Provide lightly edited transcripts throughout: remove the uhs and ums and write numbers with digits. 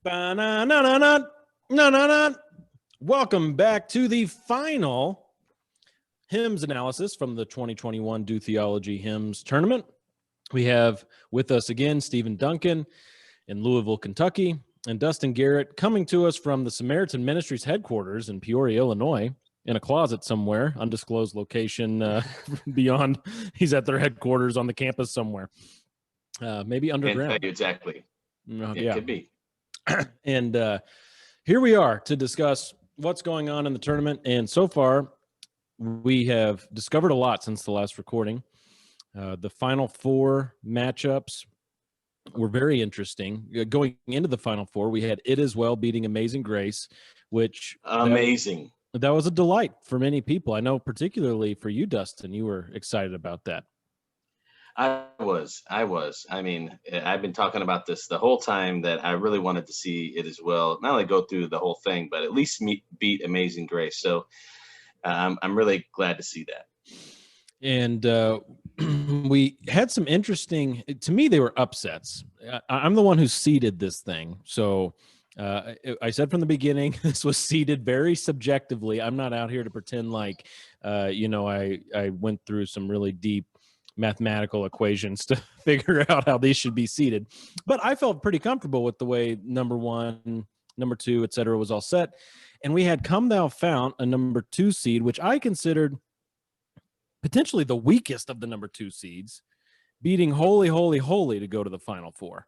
Ba-na-na-na-na, na-na-na. Welcome back to the final hymns analysis from the 2021 Do Theology Hymns Tournament. We have with us again Stephen Duncan in Louisville, Kentucky, and Dustin Garrett coming to us from the Samaritan Ministries headquarters in Peoria, Illinois, in a closet somewhere, undisclosed location beyond. He's at their headquarters on the campus somewhere, maybe underground. Can't tell you exactly. It could be. And here we are to discuss what's going on in the tournament. And so far, we have discovered a lot since the last recording. The Final Four matchups were very interesting. Going into the Final Four, we had It Is Well beating Amazing Grace, which amazing. That was a delight for many people. I know particularly for you, Dustin, you were excited about that. I was. I mean, I've been talking about this the whole time that I really wanted to see It As Well, not only go through the whole thing, but at least beat Amazing Grace. So I'm really glad to see that. And we had some interesting, to me, they were upsets. I'm the one who seeded this thing. So I said from the beginning, this was seeded very subjectively. I'm not out here to pretend like, I went through some really deep mathematical equations to figure out how these should be seated. But I felt pretty comfortable with the way number one, number two, et cetera, was all set. And we had Come Thou Fount, a number 2 seed, which I considered potentially the weakest of the number 2 seeds, beating Holy, Holy, Holy to go to the Final Four.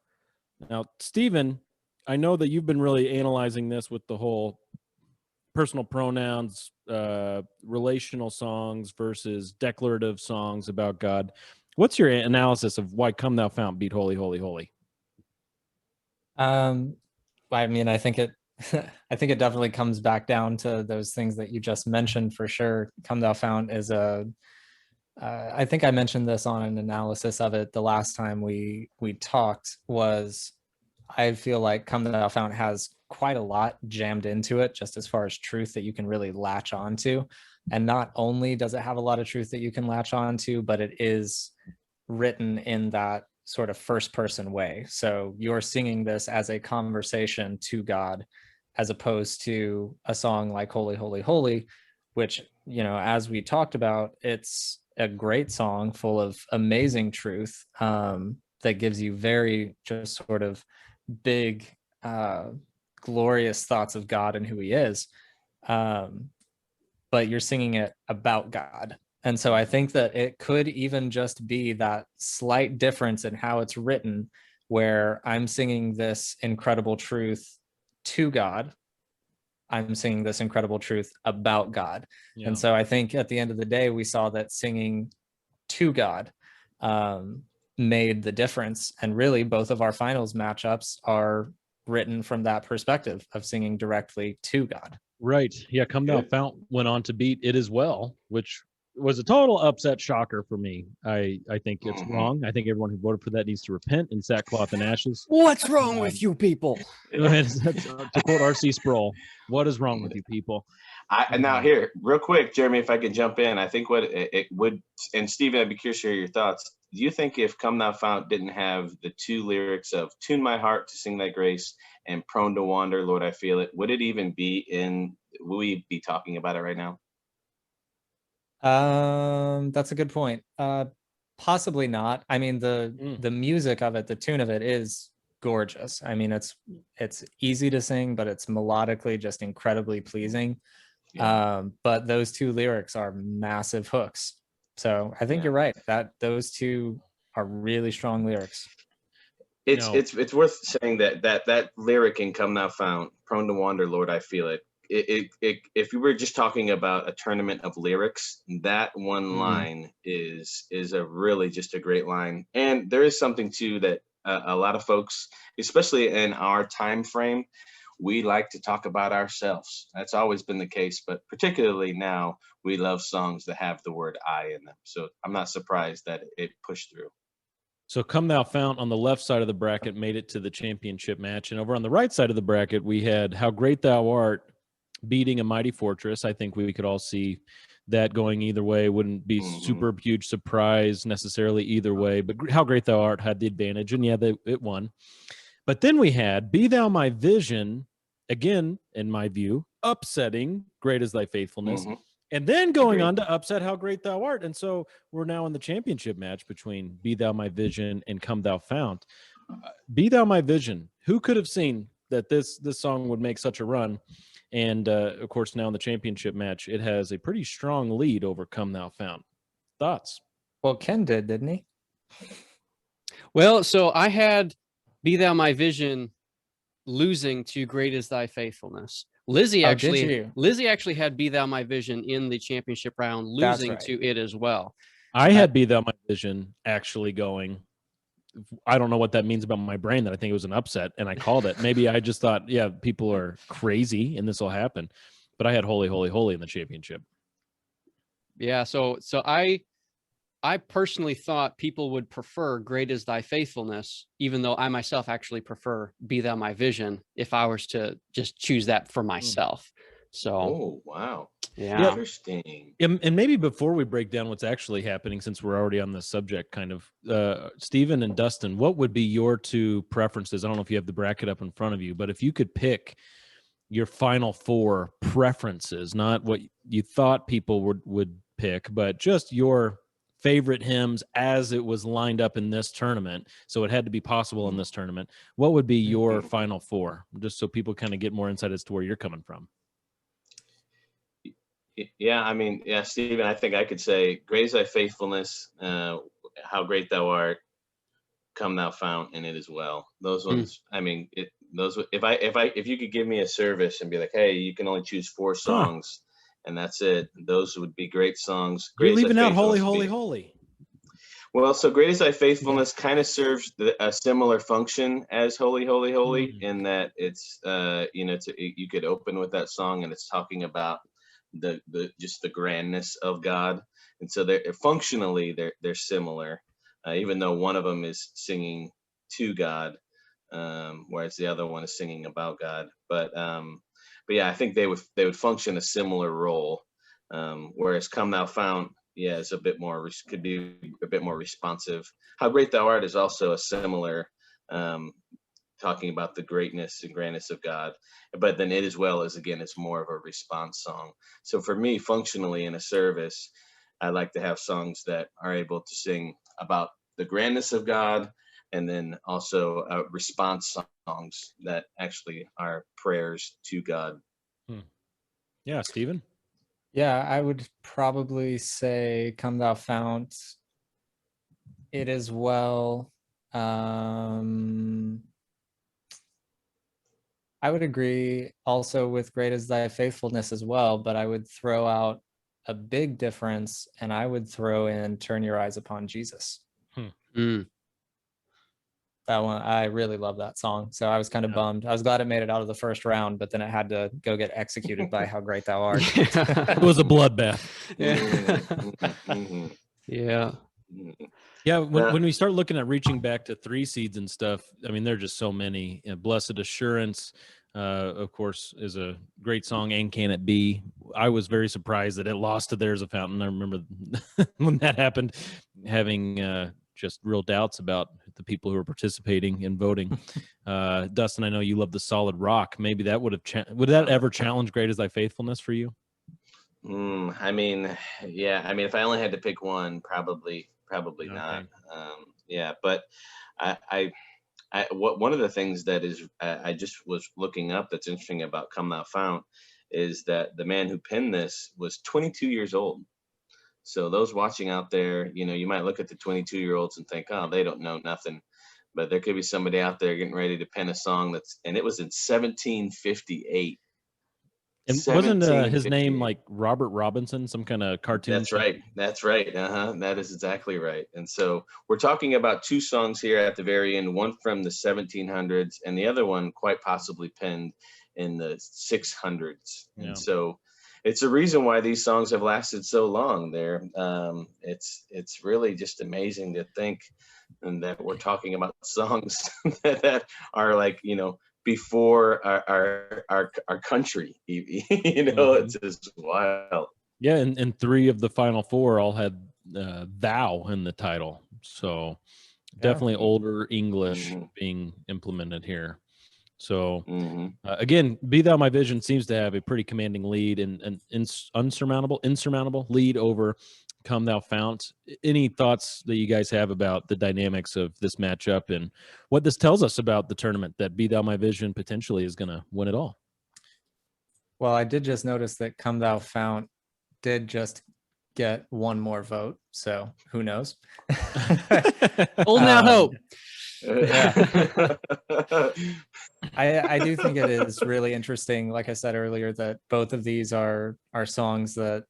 Now, Stephen, I know that you've been really analyzing this with the whole personal pronouns, relational songs versus declarative songs about God. What's your analysis of why Come Thou Fount beat Holy, Holy, Holy? I mean, I think it definitely comes back down to those things that you just mentioned for sure. Come Thou Fount is I think I mentioned this on an analysis of it the last time we talked, was I feel like Come Thou Fount has quite a lot jammed into it, just as far as truth that you can really latch onto. And not only does it have a lot of truth that you can latch onto, but it is written in that sort of first person way. So you're singing this as a conversation to God, as opposed to a song like Holy, Holy, Holy, which, as we talked about, it's a great song full of amazing truth that gives you very just sort of big, glorious thoughts of God and who he is. But you're singing it about God. And so I think that it could even just be that slight difference in how it's written, where I'm singing this incredible truth to God. I'm singing this incredible truth about God. Yeah. And so I think at the end of the day, we saw that singing to God made the difference. And really, both of our finals matchups are written from that perspective of singing directly to God. Right. Yeah. Come Thou Fount went on to beat It As Well, which was a total upset shocker for me. I think it's wrong. I think everyone who voted for that needs to repent in sackcloth and ashes. What's wrong with you people? To quote R.C. Sproul, what is wrong with you people? Now here, real quick, Jeremy, if I can jump in, I think what it would, and Stephen, I'd be curious to hear your thoughts. Do you think if Come Thou Fount didn't have the 2 lyrics of Tune My Heart to Sing Thy Grace and Prone to Wander, Lord, I Feel It, would it even be would we be talking about it right now? That's a good point. Possibly not. I mean, the music of it, the tune of it is gorgeous. I mean, it's easy to sing, but it's melodically just incredibly pleasing. Yeah. But those 2 lyrics are massive hooks. So I think you're right that those 2 are really strong lyrics. It's worth saying that lyric in Come Thou Fount, Prone to Wander, Lord, I Feel It. If you were just talking about a tournament of lyrics, that one line is a really just a great line. And there is something too that a lot of folks, especially in our time frame, we like to talk about ourselves. That's always been the case, but particularly now, we love songs that have the word I in them. So I'm not surprised that it pushed through. So Come Thou Fount on the left side of the bracket made it to the championship match. And over on the right side of the bracket, we had How Great Thou Art beating A Mighty Fortress. I think we could all see that going either way. Wouldn't be super huge surprise necessarily either way, but How Great Thou Art had the advantage, and it won. But then we had Be Thou My Vision, again, in my view, upsetting Great Is Thy Faithfulness, and then going on to upset How Great Thou Art. And so we're now in the championship match between Be Thou My Vision and Come Thou Fount. Be Thou My Vision. Who could have seen that this song would make such a run? And of course, now in the championship match, it has a pretty strong lead over Come Thou Fount. Thoughts? Well, Ken did, didn't he? Well, so I had Be Thou My Vision losing to Great Is Thy Faithfulness. Lizzie actually had Be Thou My Vision in the championship round, losing to it as well. I had Be Thou My Vision actually going. I don't know what that means about my brain, that I think it was an upset, and I called it. Maybe I just thought, yeah, people are crazy and this will happen. But I had Holy, Holy, Holy in the championship. Yeah, so I personally thought people would prefer Great Is Thy Faithfulness, even though I myself actually prefer Be Thou My Vision if I was to just choose that for myself. So, oh, wow. Yeah. Interesting. And maybe before we break down what's actually happening, since we're already on this subject, kind of, Stephen and Dustin, what would be your two preferences? I don't know if you have the bracket up in front of you, but if you could pick your final four preferences, not what you thought people would pick, but just your favorite hymns as it was lined up in this tournament, so it had to be possible in this tournament, what would be your final four, just so people kind of get more insight as to where you're coming from? Yeah, I mean, yeah, Stephen, I think I could say Great Is Thy Faithfulness, How Great Thou Art, Come Thou Fount, and It Is Well. Those ones, I mean, if you could give me a service and be like, hey, you can only choose 4 songs, and that's it, those would be great songs. You're leaving out Holy, Holy, Holy. Well, so Great Is Thy Faithfulness kind of serves a similar function as Holy, Holy, Holy, in that it's, you could open with that song and it's talking about just the grandness of God. And so they're functionally they're similar, even though one of them is singing to God, whereas the other one is singing about God. But yeah, I think they would function a similar role. Whereas Come Thou Fount, yeah, is could be a bit more responsive. How Great Thou Art is also a similar, talking about the greatness and grandness of God. But then It Is Well is, again, it's more of a response song. So for me, functionally in a service, I like to have songs that are able to sing about the grandness of God, and then also response songs that actually are prayers to God. Yeah, Stephen? Yeah, I would probably say Come Thou Fount, It Is Well. I would agree also with Great Is Thy Faithfulness as well, but I would throw out a big difference, and I would throw in Turn Your Eyes Upon Jesus. That one, I really love that song. So I was kind of bummed. I was glad it made it out of the first round, but then it had to go get executed by How Great Thou Art. It was a bloodbath. Yeah. Yeah, when we start looking at reaching back to 3 seeds and stuff, I mean, there are just so many. Blessed Assurance, of course, is a great song, and Can It Be? I was very surprised that it lost to There's a Fountain. I remember when that happened, having just real doubts about the people who were participating in voting. Dustin, I know you love the Solid Rock. Maybe that would that ever challenge Great Is Thy Faithfulness for you? I mean, yeah. I mean, if I only had to pick one, probably not. Yeah, but one of the things that is I just was looking up that's interesting about Come Thou Fount is that the man who penned this was 22 years old. So those watching out there, you might look at the 22-year-olds and think, oh, they don't know nothing. But there could be somebody out there getting ready to pen a song and it was in 1758. And wasn't his name like Robert Robinson, some kind of cartoon? That's right. That's right. That is exactly right. And so we're talking about 2 songs here at the very end, one from the 1700s and the other one quite possibly penned in the 600s. Yeah. And so it's a reason why these songs have lasted so long. It's really just amazing to think and that we're talking about songs that are like, before our country, It's just wild. Yeah, and 3 of the final 4 all had thou in the title. So Definitely older English Mhm. being implemented here. So Mhm. again, Be Thou My Vision seems to have a pretty commanding lead and an insurmountable lead over Come Thou Fount. Any thoughts that you guys have about the dynamics of this matchup and what this tells us about the tournament, that Be Thou My Vision potentially is going to win it all? Well, I did just notice that Come Thou Fount did just get one more vote, so who knows? Holding out hope. Yeah. I do think it is really interesting, like I said earlier, that both of these are songs that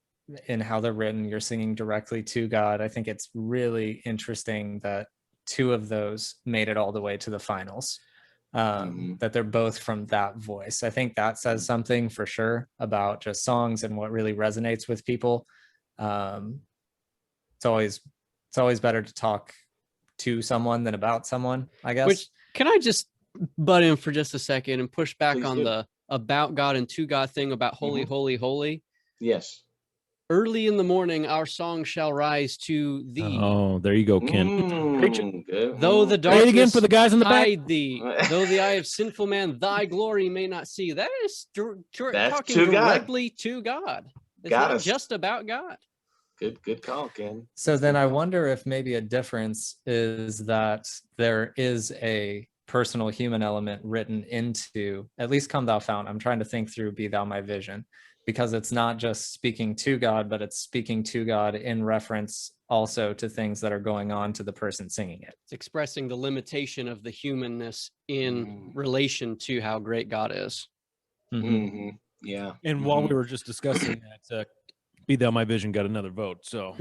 in how they're written, you're singing directly to God. I think it's really interesting that two of those made it all the way to the finals. That they're both from that voice. I think that says something for sure about just songs and what really resonates with people. It's always better to talk to someone than about someone, I guess. Which, can I just butt in for just a second and push back Please on do. the about God and to God thing about holy, holy, holy? Yes. Early in the morning, our song shall rise to thee. Oh, there you go, Ken. Preach it. Good. Though the Say it darkness again for the guys in the back. hide thee, though the eye of sinful man thy glory may not see. That is That's talking to God. directly to God. It's Got not us. just about God. Good call, Ken. So then I wonder if maybe a difference is that there is a personal human element written into at least Come Thou Fount. I'm trying to think through Be Thou My Vision, because it's not just speaking to God, but it's speaking to God in reference also to things that are going on to the person singing it. It's expressing the limitation of the humanness in relation to how great God is. Yeah. And while we were just discussing that, Be Thou My Vision got another vote. So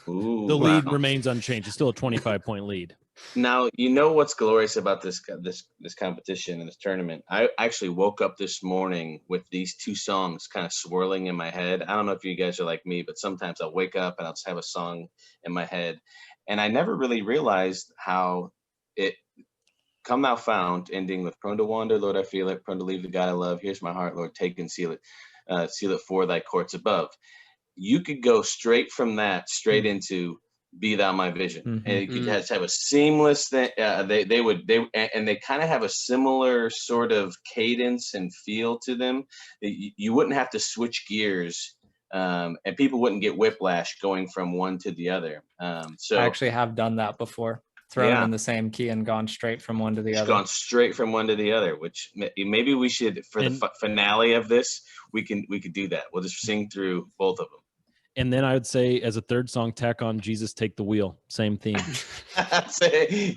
Ooh, the lead wow. remains unchanged. It's still a 25-point lead. Now, you know what's glorious about this competition and this tournament? I actually woke up this morning with these two songs kind of swirling in my head. I don't know if you guys are like me, but sometimes I'll wake up and I'll just have a song in my head. And I never really realized how it Come Thou Fount, ending with prone to wander, Lord, I feel it, prone to leave the God I love. Here's my heart, Lord, take and seal it for thy courts above. You could go straight from that straight into Be Thou My Vision, and you could just have a seamless thing. They kind of have a similar sort of cadence and feel to them. You wouldn't have to switch gears, and people wouldn't get whiplash going from one to the other. So I actually have done that before, thrown them in the same key and gone straight from one to the other. Gone straight from one to the other, which maybe we should, for the finale of this, we could do that. We'll just sing through both of them. And then I would say, as a third song, tack on Jesus Take the Wheel. Same theme.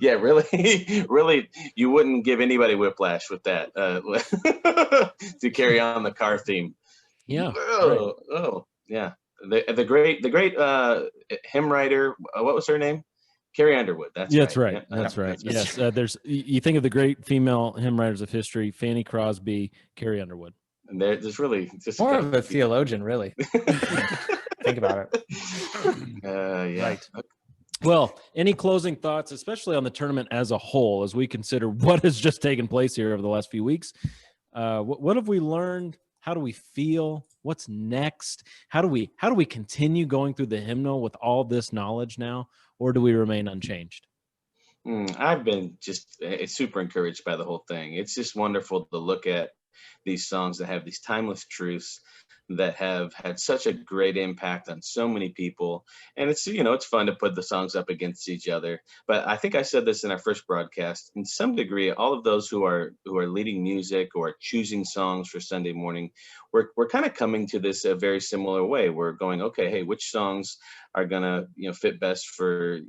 Yeah, really, you wouldn't give anybody whiplash with that to carry on the car theme. Yeah. Yeah. The great hymn writer, what was her name? Carrie Underwood. That's right. Yes. There's, you think of the great female hymn writers of history: Fanny Crosby, Carrie Underwood. And there's really just more of a theologian, really. Think about it. Yeah. Right. Well, any closing thoughts, especially on the tournament as a whole, as we consider what has just taken place here over the last few weeks? What have we learned? How do we feel? What's next? How do we continue going through the hymnal with all this knowledge now, or do we remain unchanged? I've been just super encouraged by the whole thing. It's just wonderful to look at these songs that have these timeless truths that have had such a great impact on so many people. And it's, it's fun to put the songs up against each other. But I think I said this in our first broadcast, in some degree, all of those who are leading music or choosing songs for Sunday morning, we're kind of coming to this a very similar way. We're going, okay, hey, which songs are gonna, fit best for,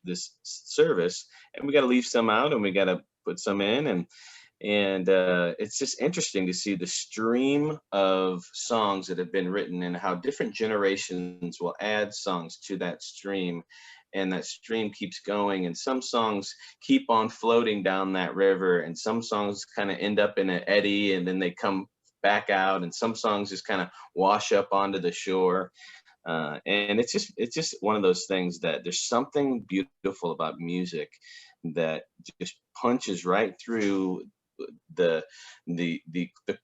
this service, and we got to leave some out and we got to put some in. And it's just interesting to see the stream of songs that have been written and how different generations will add songs to that stream. And that stream keeps going. And some songs keep on floating down that river. And some songs kind of end up in an eddy and then they come back out. And some songs just kind of wash up onto the shore. And it's just one of those things that there's something beautiful about music that just punches right through the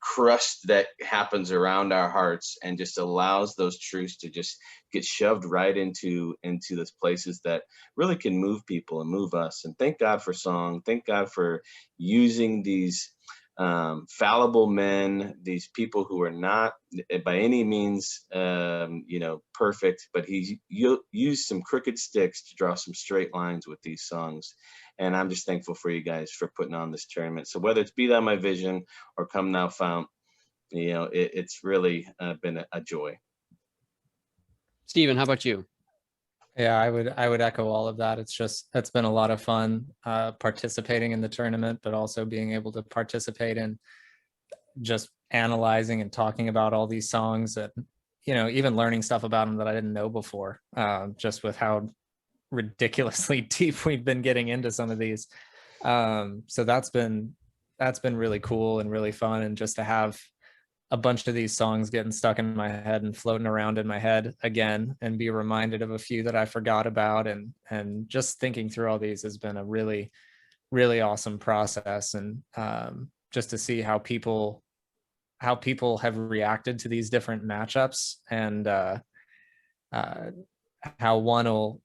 crust that happens around our hearts, and just allows those truths to just get shoved right into those places that really can move people and move us. And thank God for song. Thank God for using these fallible men, these people who are not by any means perfect, but he used some crooked sticks to draw some straight lines with these songs. And I'm just thankful for you guys for putting on this tournament. So whether it's Be Thou My Vision or Come Thou Fount, it's really been a joy. Stephen, how about you? Yeah, I would echo all of that. It's been a lot of fun participating in the tournament, but also being able to participate in just analyzing and talking about all these songs, and even learning stuff about them that I didn't know before, just with how ridiculously deep we've been getting into some of these. So that's been really cool and really fun, and just to have a bunch of these songs getting stuck in my head and floating around in my head again, and be reminded of a few that I forgot about, and just thinking through all these has been a really, really awesome process. And just to see how people have reacted to these different matchups, and how one will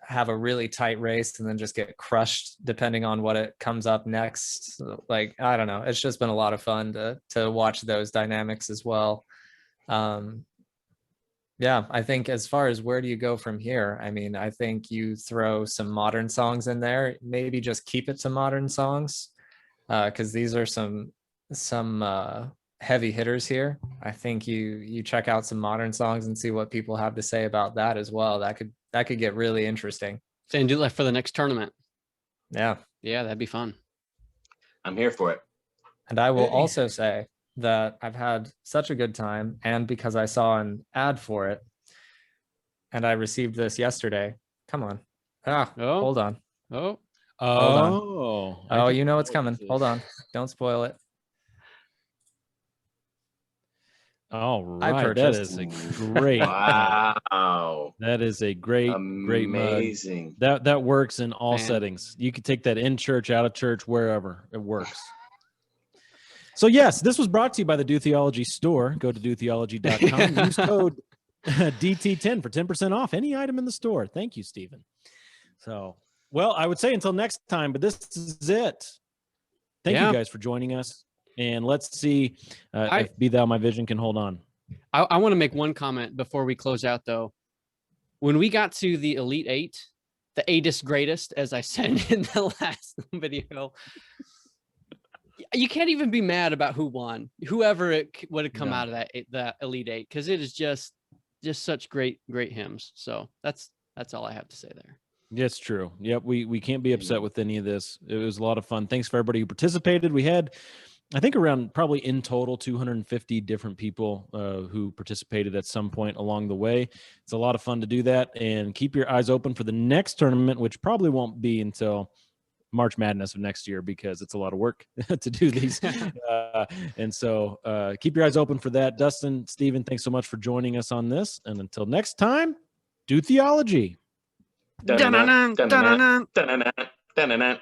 have a really tight race and then just get crushed depending on what it comes up next. Like, I don't know, it's just been a lot of fun to watch those dynamics as well. Yeah, I think as far as where do you go from here, I mean, I think you throw some modern songs in there, maybe just keep it to modern songs, because these are some heavy hitters here. I think you check out some modern songs and see what people have to say about that as well. That could get really interesting. And do that for the next tournament. Yeah, that'd be fun. I'm here for it. And I will also say that I've had such a good time, and because I saw an ad for it, and I received this yesterday. Come on. Hold on. Oh, you know what's coming. Hold on. Don't spoil it. All right, that is a great. Wow, that is a great amazing mug. That works in all settings. You could take that in church, out of church, wherever it works. So yes, this was brought to you by the Do Theology store. Go to dotheology.com. Use code DT10 for 10% off any item in the store. Thank you, Stephen. So, well, I would say until next time, but this is it. Thank you guys for joining us. And let's see if Be Thou My Vision can hold on. I want to make one comment before we close out, though. When we got to the Elite Eight, the eightest greatest, as I said in the last video, you can't even be mad about who won, whoever it would have come out of that Elite Eight, because it is just such great hymns. So that's all I have to say there. It's true. Yep, we can't be upset with any of this. It was a lot of fun. Thanks for everybody who participated. We had, I think, around probably in total 250 different people who participated at some point along the way. It's a lot of fun to do that, and keep your eyes open for the next tournament, which probably won't be until March Madness of next year, because it's a lot of work to do these. And so keep your eyes open for that. Dustin, Stephen, thanks so much for joining us on this. And until next time, do theology. Dun-dun-dun, dun-dun-dun, dun-dun-dun, dun-dun-dun.